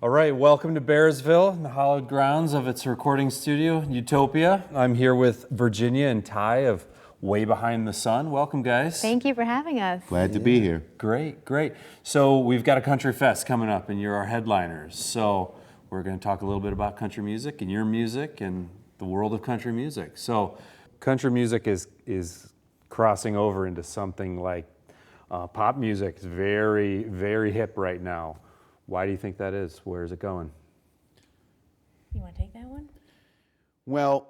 All right, welcome to Bearsville, the hallowed grounds of its recording studio, Utopia. I'm here with Virginia and Ty of Way Behind the Sun. Welcome, guys. Thank you for having us. Glad to be here. Great, great. So we've got a country fest coming up, and you're our headliners. So we're going to talk a little bit about country music and your music and the world of country music. So country music is crossing over into something like pop music. It's very, very hip right now. Why do you think that is? Where is it going? You want to take that one? Well,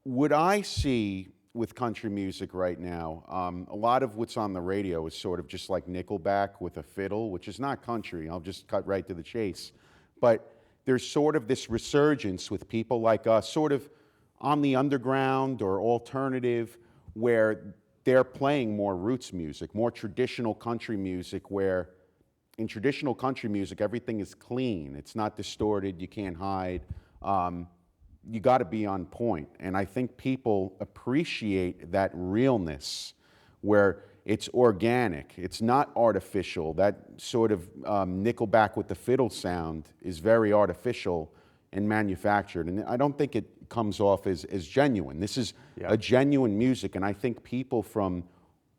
what I see with country music right now, a lot of what's on the radio is sort of just like Nickelback with a fiddle, which is not country. I'll just cut right to the chase. But there's sort of this resurgence with people like us, sort of on the underground or alternative, where they're playing more roots music, more traditional country music, where in traditional country music, everything is clean. It's not distorted. You can't hide. You got to be on point. And I think people appreciate that realness where it's organic. It's not artificial. That sort of Nickelback with the fiddle sound is very artificial and manufactured. And I don't think it comes off as genuine. This is a genuine music. And I think people from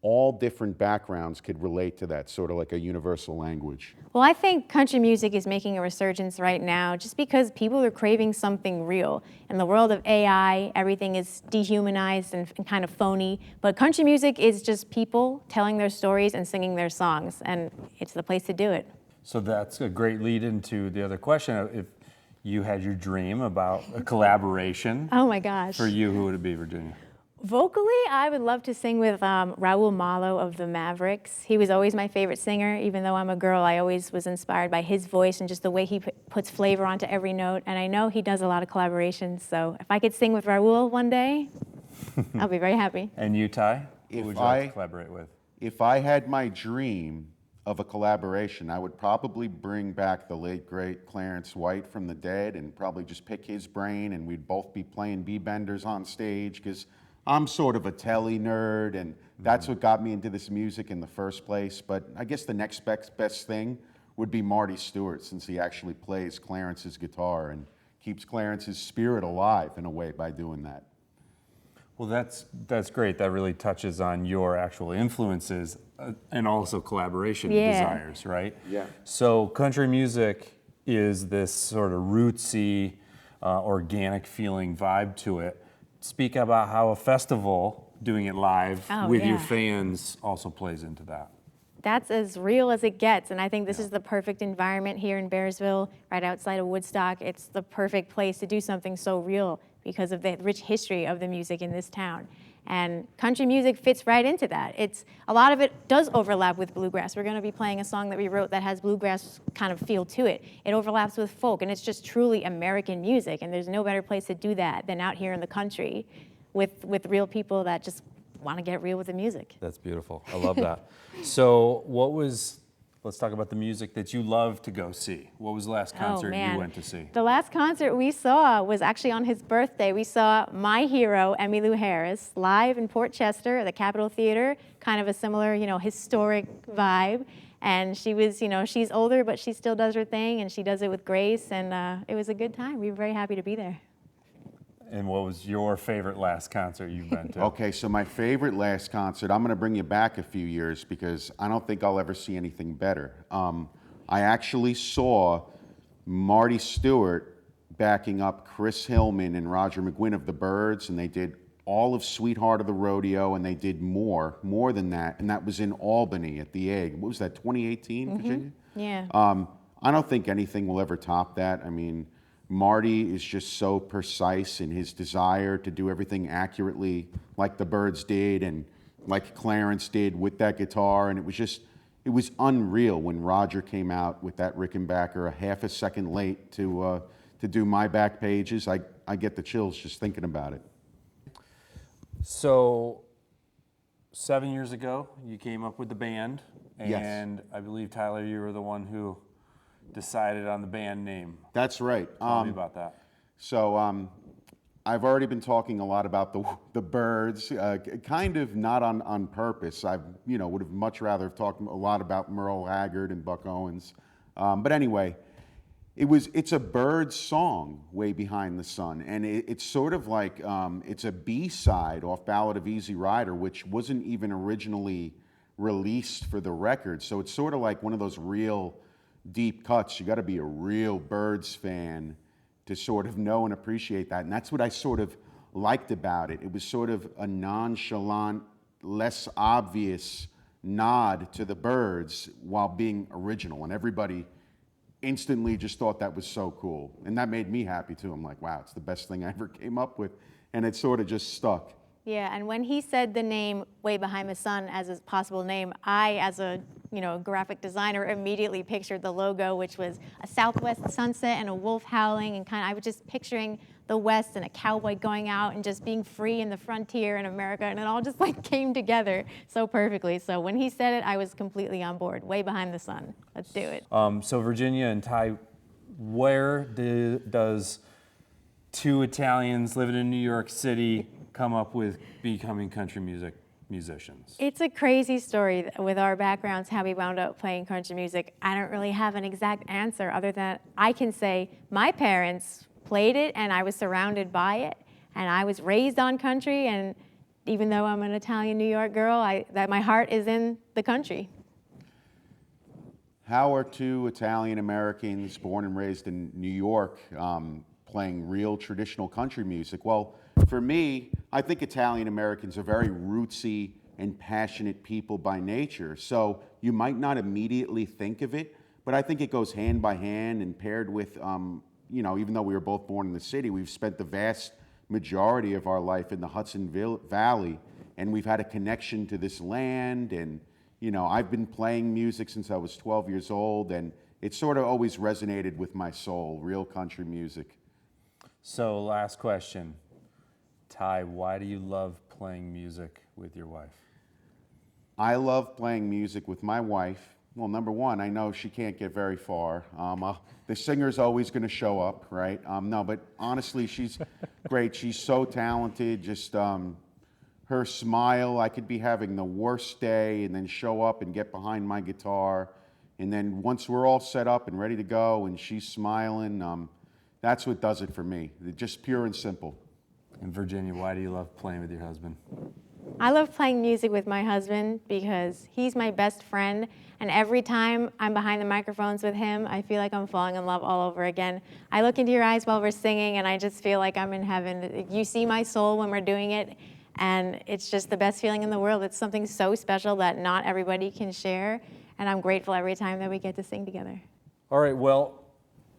all different backgrounds could relate to that, sort of like a universal language. Well, I think country music is making a resurgence right now just because people are craving something real. In the world of AI, everything is dehumanized and kind of phony, but country music is just people telling their stories and singing their songs, and it's the place to do it. So that's a great lead into the other question. If you had your dream about a collaboration, oh my gosh. For you, who would it be, Virginia? Vocally, I would love to sing with Raul Malo of the Mavericks. He was always my favorite singer. Even though I'm a girl, I always was inspired by his voice and just the way he puts flavor onto every note. And I know he does a lot of collaborations. So if I could sing with Raul one day, I'll be very happy. And you, Ty? Who would you like to collaborate with? If I had my dream of a collaboration, I would probably bring back the late, great Clarence White from the dead and probably just pick his brain, and we'd both be playing B-benders on stage, because I'm sort of a telly nerd, and that's what got me into this music in the first place. But I guess the next best thing would be Marty Stewart, since he actually plays Clarence's guitar and keeps Clarence's spirit alive in a way by doing that. Well, that's great. That really touches on your actual influences and also collaboration desires, right? Yeah. So country music is this sort of rootsy, organic feeling vibe to it. Speak about how a festival, doing it live with your fans, also plays into that. That's as real as it gets, and I think this is the perfect environment here in Bearsville, right outside of Woodstock. It's the perfect place to do something so real because of the rich history of the music in this town. And country music fits right into that. A lot of it does overlap with bluegrass. We're going to be playing a song that we wrote that has bluegrass kind of feel to it. It overlaps with folk, and it's just truly American music, and there's no better place to do that than out here in the country with real people that just want to get real with the music. That's beautiful. I love that. So let's talk about the music that you love to go see. What was the last concert you went to see? The last concert we saw was actually on his birthday. We saw my hero, Emmylou Harris, live in Port Chester at the Capitol Theater, kind of a similar, historic vibe. And she was, she's older, but she still does her thing, and she does it with grace, and it was a good time. We were very happy to be there. And what was your favorite last concert you've been to? Okay, so my favorite last concert, I'm going to bring you back a few years because I don't think I'll ever see anything better. I actually saw Marty Stewart backing up Chris Hillman and Roger McGuinn of the Byrds, and they did all of Sweetheart of the Rodeo, and they did more than that, and that was in Albany at the Egg. What was that, 2018, Virginia? Yeah. I don't think anything will ever top that. I mean, Marty is just so precise in his desire to do everything accurately like the Byrds did and like Clarence did with that guitar, and it was unreal when Roger came out with that Rickenbacker a half a second late to do My Back Pages. I get the chills just thinking about it. So 7 years ago, you came up with the band, and Yes. I believe, Tyler, you were the one who decided on the band name. That's right. Tell me about that. So I've already been talking a lot about the Byrds, kind of not on purpose. I would have much rather have talked a lot about Merle Haggard and Buck Owens. But anyway, It's a Byrds song, Way Behind the Sun, and it's sort of like, it's a B-side off Ballad of Easy Rider, which wasn't even originally released for the record. So it's sort of like one of those real deep cuts. You got to be a real Byrds fan to sort of know and appreciate that. And that's what I sort of liked about it. It was sort of a nonchalant, less obvious nod to the Byrds while being original, and everybody instantly just thought that was so cool. And that made me happy too. I'm like, wow, it's the best thing I ever came up with. And it sort of just stuck. Yeah, and when he said the name Way Behind the Sun as a possible name, I, as a graphic designer, immediately pictured the logo, which was a southwest sunset and a wolf howling, and I was just picturing the West and a cowboy going out and just being free in the frontier in America, and it all just came together so perfectly. So when he said it, I was completely on board. Way Behind the Sun. Let's do it. So Virginia and Ty, where does two Italians living in New York City come up with becoming country musicians? It's a crazy story with our backgrounds, how we wound up playing country music. I don't really have an exact answer other than I can say my parents played it and I was surrounded by it, and I was raised on country, and even though I'm an Italian New York girl, that my heart is in the country. How are two Italian Americans born and raised in New York playing real traditional country music? Well, for me, I think Italian Americans are very rootsy and passionate people by nature. So you might not immediately think of it, but I think it goes hand by hand and paired with, even though we were both born in the city, we've spent the vast majority of our life in the Hudson Valley, and we've had a connection to this land. And, I've been playing music since I was 12 years old, and it sort of always resonated with my soul, real country music. So last question. Ty, why do you love playing music with your wife? I love playing music with my wife. Well, number one, I know she can't get very far. The singer's always going to show up, right? No, but honestly, she's great. She's so talented. Just her smile, I could be having the worst day and then show up and get behind my guitar. And then once we're all set up and ready to go and she's smiling, that's what does it for me. Just pure and simple. And Virginia, why do you love playing with your husband? I love playing music with my husband because he's my best friend, and every time I'm behind the microphones with him, I feel like I'm falling in love all over again. I look into your eyes while we're singing, and I just feel like I'm in heaven. You see my soul when we're doing it, and it's just the best feeling in the world. It's something so special that not everybody can share, and I'm grateful every time that we get to sing together. All right, well,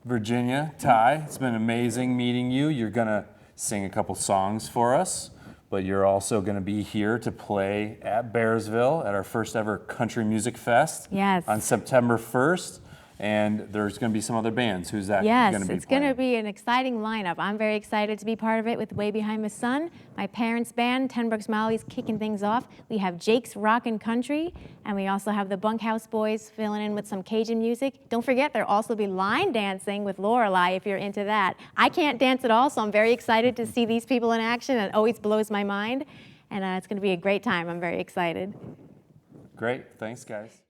Virginia, Ty, it's been amazing meeting you. You're going to sing a couple songs for us, but you're also going to be here to play at Bearsville at our first ever Country Music Fest. Yes. On September 1st. And there's going to be some other bands. Who's that Yes, going to be it's playing? going to be an exciting lineup. I'm very excited to be part of it with Way Behind the Sun. My parents' band, Ten Brooks Molly's, kicking things off. We have Jake's Rockin' Country, and we also have the Bunkhouse Boys filling in with some Cajun music. Don't forget, there'll also be line dancing with Lorelei if you're into that. I can't dance at all, so I'm very excited to see these people in action. It always blows my mind, and it's going to be a great time. I'm very excited. Great. Thanks, guys.